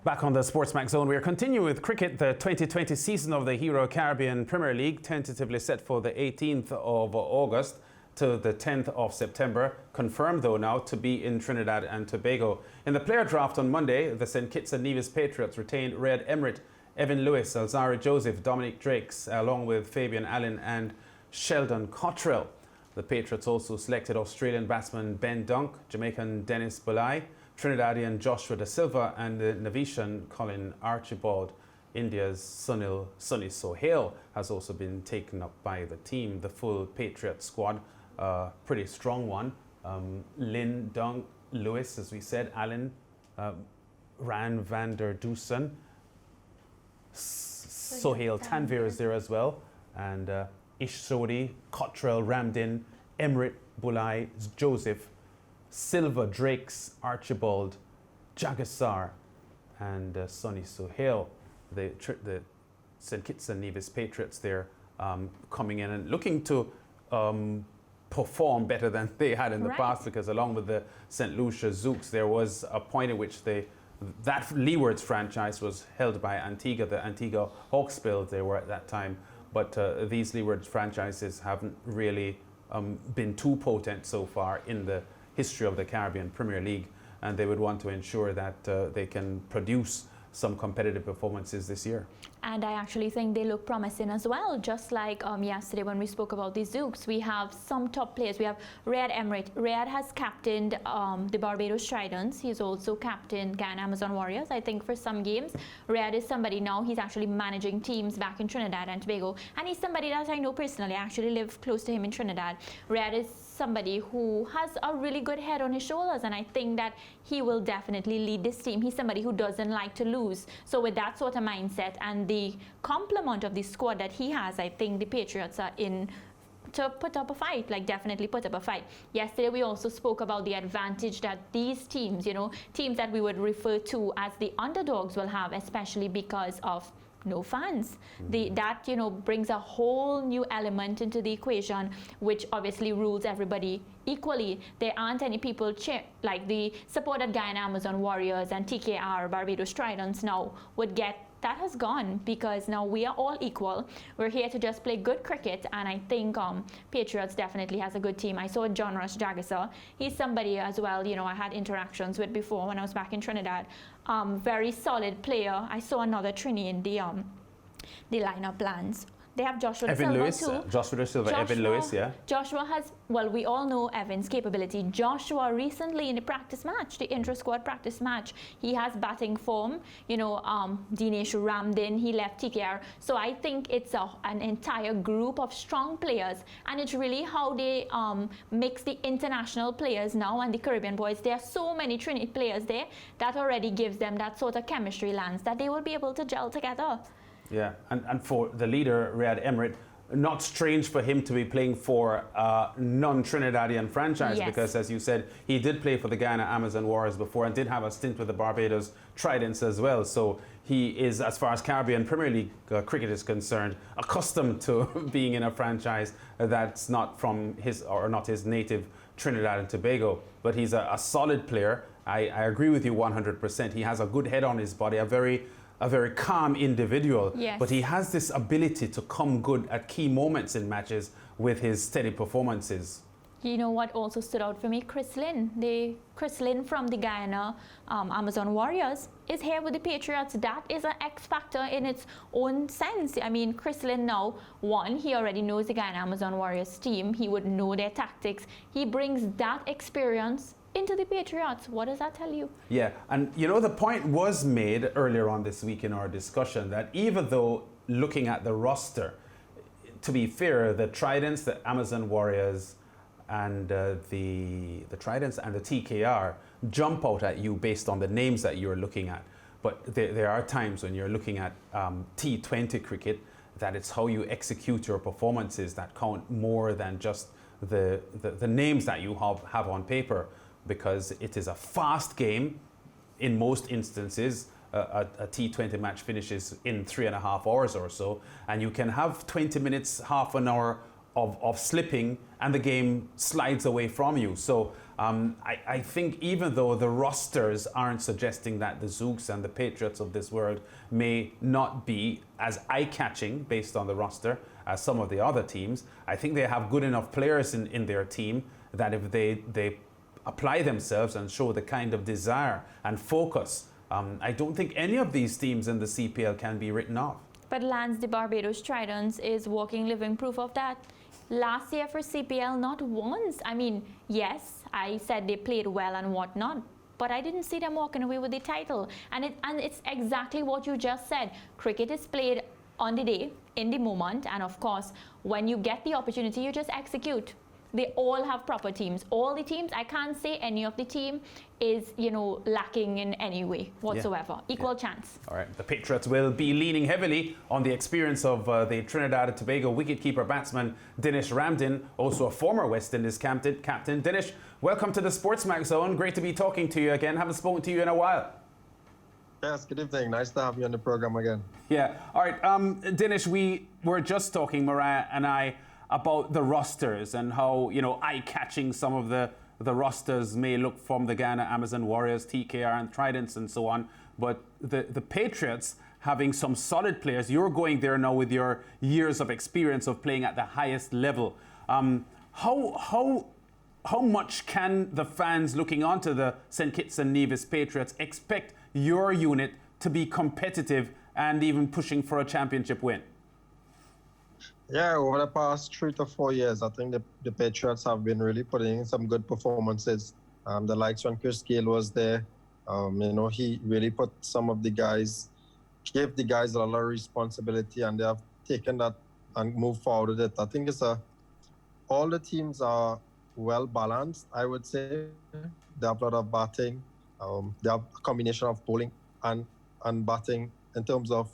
Back on the SportsMax zone, we are continuing with cricket. The 2020 season of the Hero Caribbean Premier League, tentatively set for the 18th of August to the 10th of September. Confirmed, though, now to be in Trinidad and Tobago. In the player draft on Monday, the St. Kitts and Nevis Patriots retained Riyad Emrit, Evan Lewis, Alzari Joseph, Dominic Drakes, along with Fabian Allen and Sheldon Cottrell. The Patriots also selected Australian batsman Ben Dunk, Jamaican Dennis Bulai, Trinidadian Joshua Da Silva and the Nevisian Colin Archibald. India's Sunny Sohail has also been taken up by the team. The full Patriot squad, pretty strong one. Lynn, Dunk, Lewis, as we said, Allen, Ran van der Dusen, Sohail Tanvir is there as well, and Ish Sodi, Cottrell, Ramdin, Emrit, Bulai, Joseph, Silva, Drakes, Archibald, Jagasar, and Sunny Sohail. The St. Kitts and Nevis Patriots there coming in and looking to perform better than they had in the past, because along with the St. Lucia Zouks, there was a point at which that Leewards franchise was held by Antigua, the Antigua Hawksbill they were at that time. But these Leewards franchises haven't really been too potent so far in the history of the Caribbean Premier League, and they would want to ensure that they can produce some competitive performances this year. And I actually think they look promising as well. Just like yesterday when we spoke about the Zouks, we have some top players. We have Riyad Emrit. Riyad has captained the Barbados Tridents. He's also captained Guyana Amazon Warriors, I think, for some games. Riyad is somebody now, he's actually managing teams back in Trinidad and Tobago. And he's somebody that I know personally. I actually live close to him in Trinidad. Riyad is somebody who has a really good head on his shoulders, and I think that he will definitely lead this team. He's somebody who doesn't like to lose. So with that sort of mindset and the complement of the squad that he has, I think the Patriots are in to put up a fight, like definitely put up a fight. Yesterday we also spoke about the advantage that these teams, teams that we would refer to as the underdogs will have, especially because of no fans. That brings a whole new element into the equation, which obviously rules everybody equally. There aren't any people like the supported Guyana Amazon Warriors and TKR Barbados Tridents now would get. That has gone, because now we are all equal. We're here to just play good cricket, and I think Patriots definitely has a good team. I saw John Rush Jagasar. He's somebody as well, I had interactions with before when I was back in Trinidad. Very solid player. I saw another Trini in the lineup plans. They have Joshua Da Silva too. Joshua Da Silva, Evan Lewis, yeah. Joshua has, well, we all know Evan's capability. Joshua recently in the practice match, the intra-squad practice match, he has batting form. Denesh Ramdin, he left TKR. So I think it's an entire group of strong players, and it's really how they mix the international players now and the Caribbean boys. There are so many Trinity players there that already gives them that sort of chemistry, Lance, that they will be able to gel together. Yeah, and for the leader, Riyad Emrit, not strange for him to be playing for a non-Trinidadian franchise, because, as you said, he did play for the Guyana Amazon Warriors before and did have a stint with the Barbados Tridents as well. So he is, as far as Caribbean Premier League cricket is concerned, accustomed to being in a franchise that's not from his native Trinidad and Tobago. But he's a solid player. I agree with you 100%. He has a good head on his body, a very calm individual, but he has this ability to come good at key moments in matches with his steady performances. You know what also stood out for me? Chris Lynn. Chris Lynn from the Guyana Amazon Warriors is here with the Patriots. That is an X factor in its own sense. I mean, Chris Lynn now, he already knows the Guyana Amazon Warriors team. He would know their tactics. He brings that experience into the Patriots. What does that tell you? Yeah, and the point was made earlier on this week in our discussion that even though looking at the roster, to be fair, the Tridents, the Amazon Warriors, and the Tridents and the TKR jump out at you based on the names that you're looking at. But there are times when you're looking at T20 cricket that it's how you execute your performances that count more than just the names that you have on paper. Because it is a fast game in most instances. A T20 match finishes in 3.5 hours or so, and you can have 20 minutes, half an hour of slipping and the game slides away from you. So I think even though the rosters aren't suggesting that the Zouks and the Patriots of this world may not be as eye-catching based on the roster as some of the other teams, I think they have good enough players in their team that if they apply themselves and show the kind of desire and focus, I don't think any of these teams in the CPL can be written off. But Lance, the Barbados Tridents is walking living proof of that. Last year for CPL, not once. I mean, yes, I said they played well and whatnot, but I didn't see them walking away with the title. And it's exactly what you just said. Cricket is played on the day, in the moment, and of course, when you get the opportunity, you just execute. They all have proper teams. All the teams, I can't say any of the team is, lacking in any way whatsoever. Equal chance. All right. The Patriots will be leaning heavily on the experience of the Trinidad and Tobago wicketkeeper batsman Denesh Ramdin, also a former West Indies captain. Denesh, welcome to the SportsMax Zone. Great to be talking to you again. Haven't spoken to you in a while. Yes, good evening. Nice to have you on the program again. Yeah. All right. Denesh, we were just talking, Mariah and I, about the rosters and how, eye-catching some of the rosters may look from the Ghana Amazon Warriors, TKR and Tridents and so on. But the Patriots having some solid players, you're going there now with your years of experience of playing at the highest level. How much can the fans looking onto the St. Kitts and Nevis Patriots expect your unit to be competitive and even pushing for a championship win? Yeah, over the past 3 to 4 years, I think the Patriots have been really putting in some good performances. The likes when Chris Gale was there, he really put some of the guys, gave the guys a lot of responsibility, and they have taken that and moved forward with it. I think all the teams are well balanced, I would say. They have a lot of batting. They have a combination of bowling and batting in terms of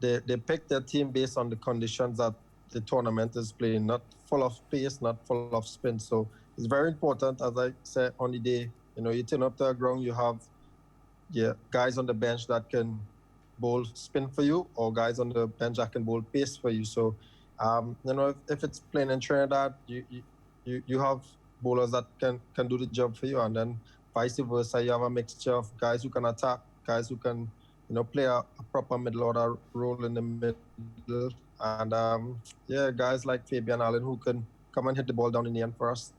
they pick their team based on the conditions that the tournament is playing, not full of pace, not full of spin. So it's very important, as I said, on the day, you turn up to the ground, you have guys on the bench that can bowl spin for you, or guys on the bench that can bowl pace for you. So, if it's playing in Trinidad, you have bowlers that can do the job for you, and then vice versa, you have a mixture of guys who can attack, guys who can play a proper middle order role in the middle. And guys like Fabian Allen who can come and hit the ball down in the end for us.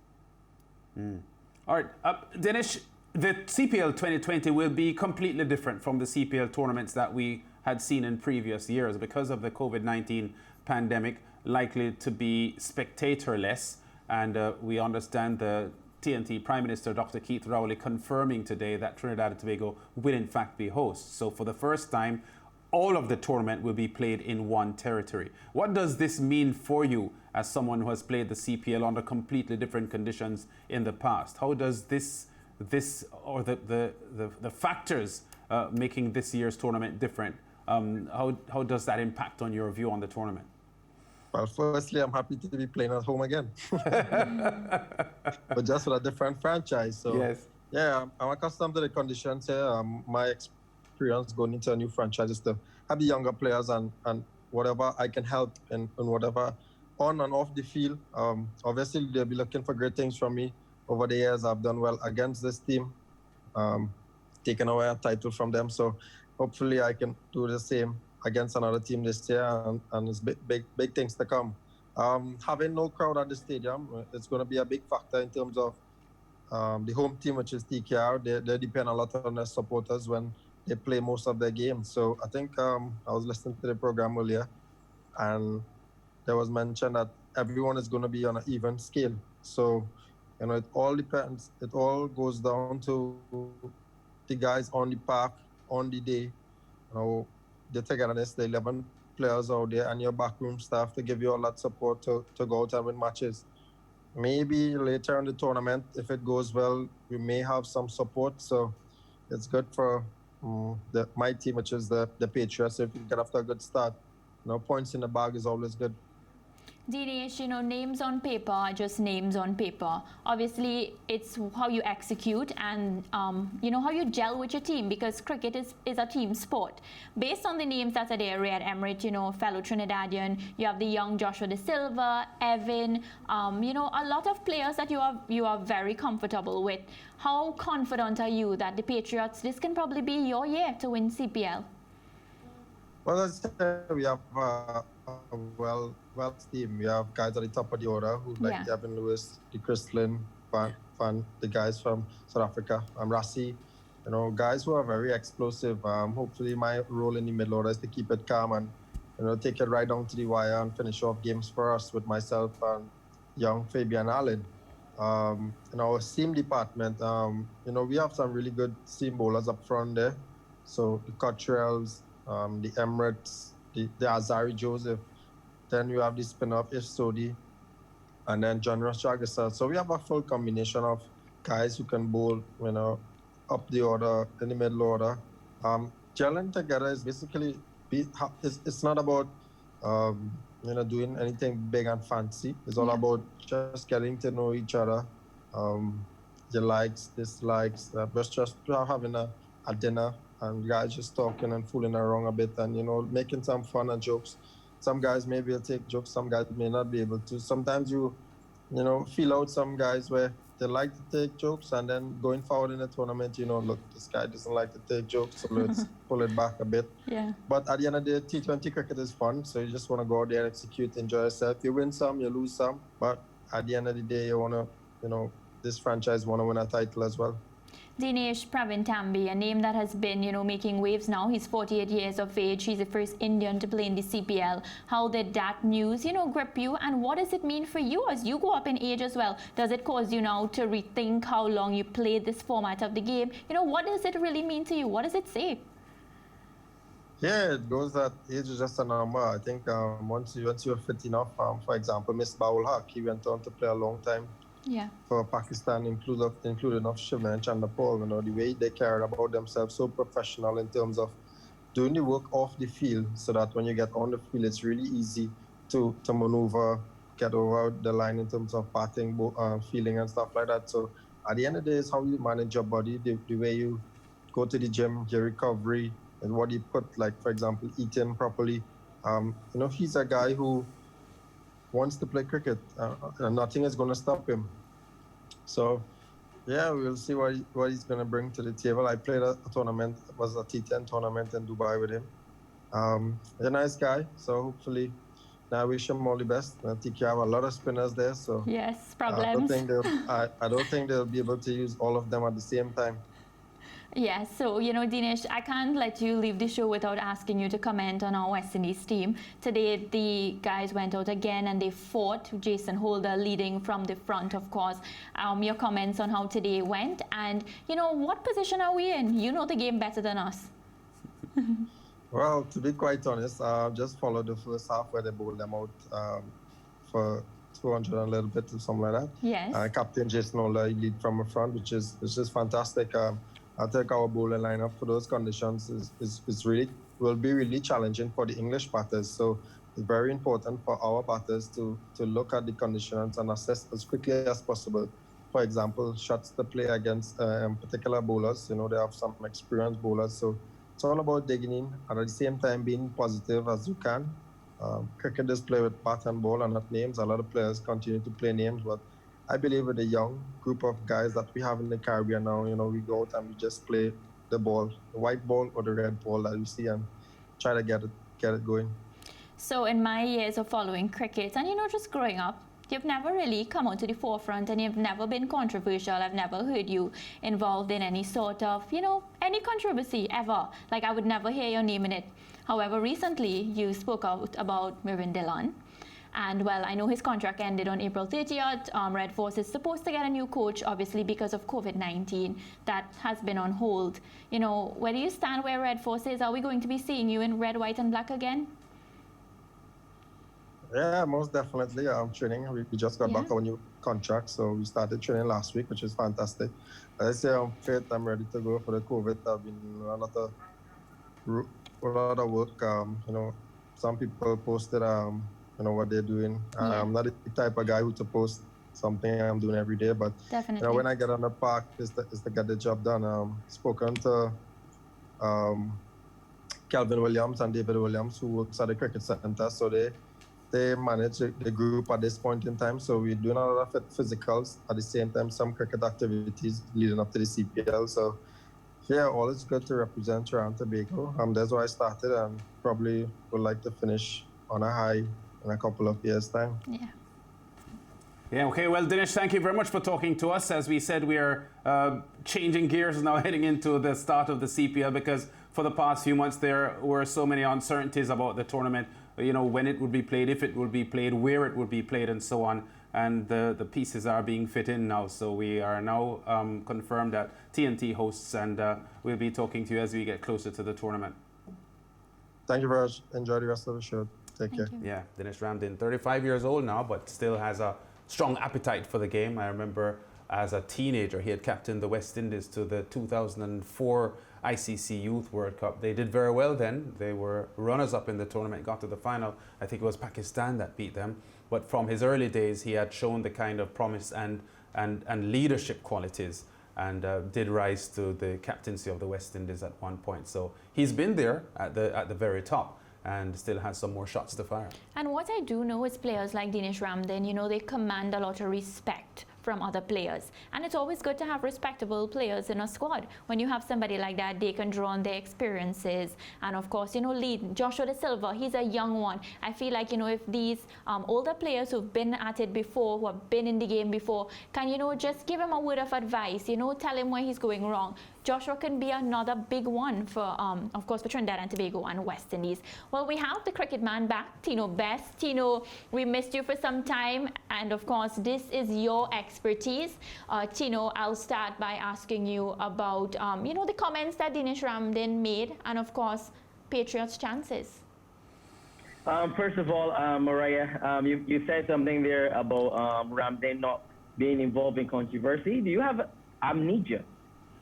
All right, Denesh, the CPL 2020 will be completely different from the CPL tournaments that we had seen in previous years because of the COVID-19 pandemic, likely to be spectatorless. And we understand the TNT Prime Minister Dr. Keith Rowley confirming today that Trinidad and Tobago will in fact be hosts. So for the first time, all of the tournament will be played in one territory. What does this mean for you as someone who has played the CPL under completely different conditions in the past? How does this or the factors making this year's tournament different, how does that impact on your view on the tournament? Well, firstly, I'm happy to be playing at home again, but just with a different franchise. So, yes. Yeah, I'm accustomed to the conditions here. My experience going into a new franchise is to have the younger players and whatever I can help in whatever on and off the field. Obviously, they'll be looking for great things from me. Over the years, I've done well against this team, taken away a title from them. So hopefully I can do the same against another team this year, and it's big things to come. Having no crowd at the stadium, it's going to be a big factor in terms of the home team, which is TKR. They depend a lot on their supporters when they play most of their games. So I think I was listening to the program earlier, and there was mention that everyone is going to be on an even scale. So, it all depends. It all goes down to the guys on the park on the day. The togetherness, the 11 players out there, and your backroom staff to give you all that support to go out and win matches. Maybe later in the tournament, if it goes well, we may have some support. So it's good for my team, which is the Patriots. If we get off to a good start, points in the bag is always good. Dinesh, names on paper are just names on paper. Obviously, it's how you execute and, how you gel with your team, because cricket is a team sport. Based on the names that are there, Riyad Emirates, fellow Trinidadian, you have the young Joshua De Silva, Evan, a lot of players that you are very comfortable with. How confident are you that the Patriots, this can probably be your year to win CPL? Well, as I said, we have a well team. We have guys at the top of the order who like Devin Lewis, the Christlin, Van, the guys from South Africa, Rassi, guys who are very explosive. Hopefully my role in the middle order is to keep it calm and, take it right down to the wire and finish off games for us with myself and young Fabian Allen. In our seam department, we have some really good seam bowlers up front there. So the Cottrells, the Emirates, the Azari Joseph. Then you have the spinner of Ish Sodi, and then John Ross Jagisar. So we have a full combination of guys who can bowl, up the order, in the middle order. Gelling together is basically, it's not about, doing anything big and fancy. It's all about just getting to know each other, your likes, dislikes, just having a dinner and guys just talking and fooling around a bit and, making some fun and jokes. Some guys may be able to take jokes, some guys may not be able to. Sometimes you feel out some guys where they like to take jokes, and then going forward in the tournament, look, this guy doesn't like to take jokes, so let's pull it back a bit. Yeah. But at the end of the day, T20 cricket is fun, so you just want to go out there and execute, enjoy yourself. You win some, you lose some, but at the end of the day, you want to, this franchise want to win a title as well. Denesh Ramdin, a name that has been, making waves now. He's 48 years of age. He's the first Indian to play in the CPL. How did that news, grip you? And what does it mean for you as you go up in age as well? Does it cause you now to rethink how long you played this format of the game? What does it really mean to you? What does it say? Yeah, it goes that age is just a number. I think once you're fit enough, for example, Misbah ul Haq, he went on to play a long time. Yeah. For Pakistan, including of Shiva and Chandapal, the way they cared about themselves, so professional in terms of doing the work off the field, so that when you get on the field, it's really easy to maneuver, get over the line in terms of batting, fielding and stuff like that. So at the end of the day, it's how you manage your body, the way you go to the gym, your recovery, and what you put, like, for example, eating properly. He's a guy who wants to play cricket, and nothing is going to stop him. So, yeah, we'll see what he's going to bring to the table. I played a tournament, it was a T10 tournament in Dubai with him. He's a nice guy, so hopefully, I wish him all the best. I think you have a lot of spinners there, so yes, problems. I don't think they'll be able to use all of them at the same time. Yes, so, Dinesh, I can't let you leave the show without asking you to comment on our West Indies team. Today, the guys went out again and they fought. Jason Holder leading from the front, of course. Your comments on how today went, and, what position are we in? You know the game better than us. Well, to be quite honest, just followed the first half where they bowled them out for 200 and a little bit or something like that. Yes. Captain Jason Holder lead from the front, which is fantastic. I think our bowling lineup for those conditions will be really challenging for the English batters. So it's very important for our batters to look at the conditions and assess as quickly as possible. For example, shots to play against particular bowlers. They have some experienced bowlers. So it's all about digging in and at the same time being positive as you can. Cricket is played with bat and ball and not names. A lot of players continue to play names, but I believe with the young group of guys that we have in the Caribbean now, we go out and we just play the ball, the white ball or the red ball that we see, and try to get it going. So in my years of following cricket and, just growing up, you've never really come onto the forefront and you've never been controversial. I've never heard you involved in any sort of, any controversy ever. Like, I would never hear your name in it. However, recently you spoke out about Mervyn Dillon. And, well, I know his contract ended on April 30th. Red Force is supposed to get a new coach, obviously, because of COVID-19. That has been on hold. Where do you stand where Red Force is? Are we going to be seeing you in red, white and black again? Yeah, most definitely. I'm training. We just got back our new contract, so we started training last week, which is fantastic. As I say, I'm fit. I'm ready to go for the COVID. I've been a lot of work. Some people posted what they're doing. I'm not the type of guy who to post something I'm doing every day, but Definitely. when I get on the park, is to get the job done. Spoken to Calvin Williams and David Williams, who works at the cricket center, so they manage the group at this point in time. So we're doing a lot of physicals at the same time, some cricket activities leading up to the CPL. So yeah, all is good to represent Trinidad and Tobago. That's why I started, and probably would like to finish on a high in a couple of years' time. Yeah. Yeah, okay. Well, Denesh, thank you very much for talking to us. As we said, we are changing gears now, heading into the start of the CPL, because for the past few months there were so many uncertainties about the tournament, when it would be played, if it would be played, where it would be played, and so on. And the pieces are being fit in now. So we are now confirmed that TNT hosts, and we'll be talking to you as we get closer to the tournament. Thank you very much. Enjoy the rest of the show. Take care. Yeah, Denesh Ramdin, 35 years old now, but still has a strong appetite for the game. I remember as a teenager, he had captained the West Indies to the 2004 ICC Youth World Cup. They did very well then. They were runners-up in the tournament, got to the final. I think it was Pakistan that beat them. But from his early days, he had shown the kind of promise and leadership qualities, and did rise to the captaincy of the West Indies at one point. So he's been there at the very top, and still has some more shots to fire. And what I do know is players like Denesh Ramdin, they command a lot of respect from other players. And it's always good to have respectable players in a squad. When you have somebody like that, they can draw on their experiences. And of course, lead. Joshua De Silva, he's a young one. I feel like, if these older players who've been at it before, who have been in the game before, can, just give him a word of advice, tell him where he's going wrong. Joshua can be another big one for, of course, for Trinidad and Tobago and West Indies. Well, we have the cricket man back, Tino Best. Tino, we missed you for some time, and of course, this is your expertise. Tino, I'll start by asking you about, the comments that Denesh Ramdin made, and of course, Patriots' chances. First of all, Mariah, you said something there about Ramdin not being involved in controversy. Do you have amnesia?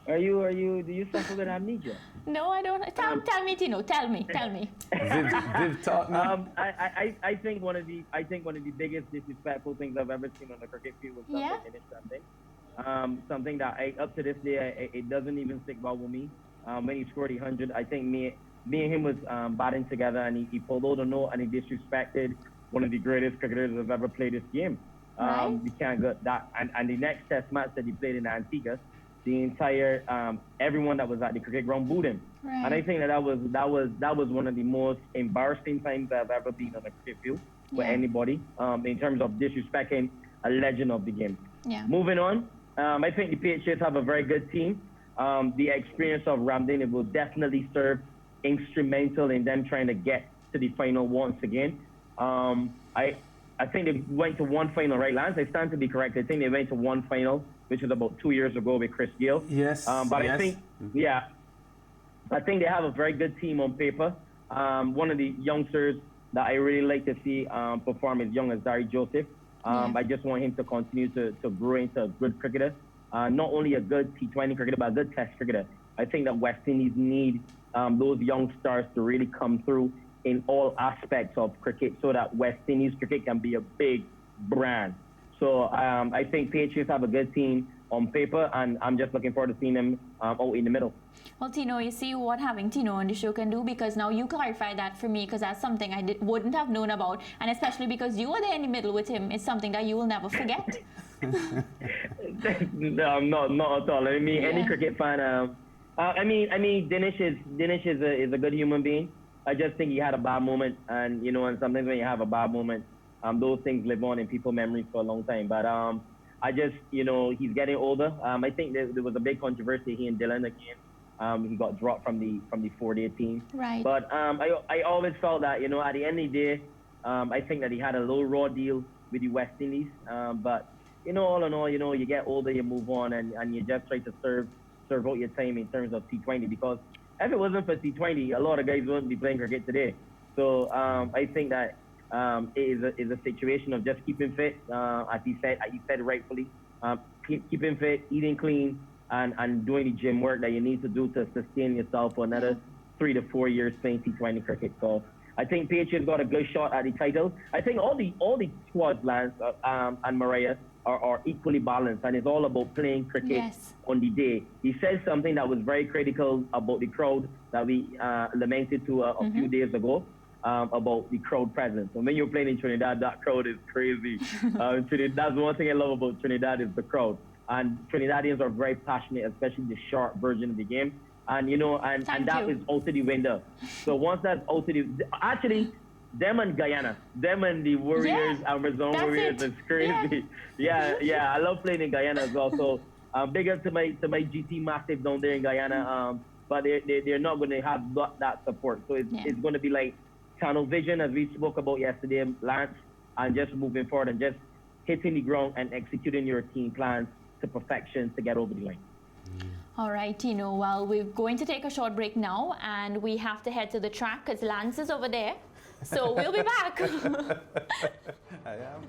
Do you suffer with amnesia? No, I don't. Tell me, Tino. Tell me. Viv taught me. I think one of the biggest disrespectful things I've ever seen on the cricket field was something something that up to this day it doesn't even stick well with me. When he scored 100, I think me and him was batting together, and he pulled out a note and he disrespected one of the greatest cricketers I've ever played this game. We can't get that. And the next test match that he played in Antigua, the entire everyone that was at the cricket ground booed him. Right. And I think that was one of the most embarrassing times I've ever been on a cricket field with anybody in terms of disrespecting a legend of the game. Yeah. Moving on, I think the Patriots have a very good team. The experience of Ramdin will definitely serve instrumental in them trying to get to the final once again. I think they went to one final, right, Lance? I stand to be correct. I think they went to one final, which was about 2 years ago with Chris Gayle. Yes. But yes. I think, I think they have a very good team on paper. One of the youngsters that I really like to see perform as young as Dari Joseph. I just want him to continue to grow into a good cricketer. Not only a good T20 cricketer, but a good test cricketer. I think that West Indies need those young stars to really come through in all aspects of cricket so that West Indies cricket can be a big brand. So I think Patriots have a good team on paper, and I'm just looking forward to seeing them out in the middle. Well, Tino, you see what having Tino on the show can do, because now you clarify that for me, because that's something I wouldn't have known about, and especially because you were there in the middle with him, it's something that you will never forget. No, not at all. I mean, any cricket fan. I mean, Denesh is a good human being. I just think he had a bad moment, and and sometimes when you have a bad moment, those things live on in people's memories for a long time. But I just, he's getting older. I think there was a big controversy, he and Dylan again. He got dropped from the 4-day team. Right. But I always felt that, at the end of the day, I think that he had a low raw deal with the West Indies. But, all in all, you get older, you move on, and you just try to serve out your time in terms of T20, because if it wasn't for T20, a lot of guys wouldn't be playing cricket today. So I think that it is a situation of just keeping fit, as he said rightfully, keeping fit, eating clean, and doing the gym work that you need to do to sustain yourself for another 3 to 4 years playing T20 cricket. So I think Patriots got a good shot at the title. I think all the squads, Lance and Mariah, are equally balanced, and it's all about playing cricket on the day. He said something that was very critical about the crowd that we lamented to a few days ago. About the crowd presence. And when you're playing in Trinidad, that crowd is crazy. That's one thing I love about Trinidad is the crowd. And Trinidadians are very passionate, especially the short version of the game. And, you know, and that is out of the window. So once that's out of the... Actually, them and Guyana, them and the Warriors, Amazon Warriors, is crazy. Yeah, I love playing in Guyana as well. So big up to my GT Massive down there in Guyana. But they're not going to have that support. So it's going to be like tunnel vision, as we spoke about yesterday, Lance, and just moving forward and just hitting the ground and executing your team plans to perfection to get over the line. All right, Tino. Well, we're going to take a short break now, and we have to head to the track because Lance is over there. So we'll be back. I am.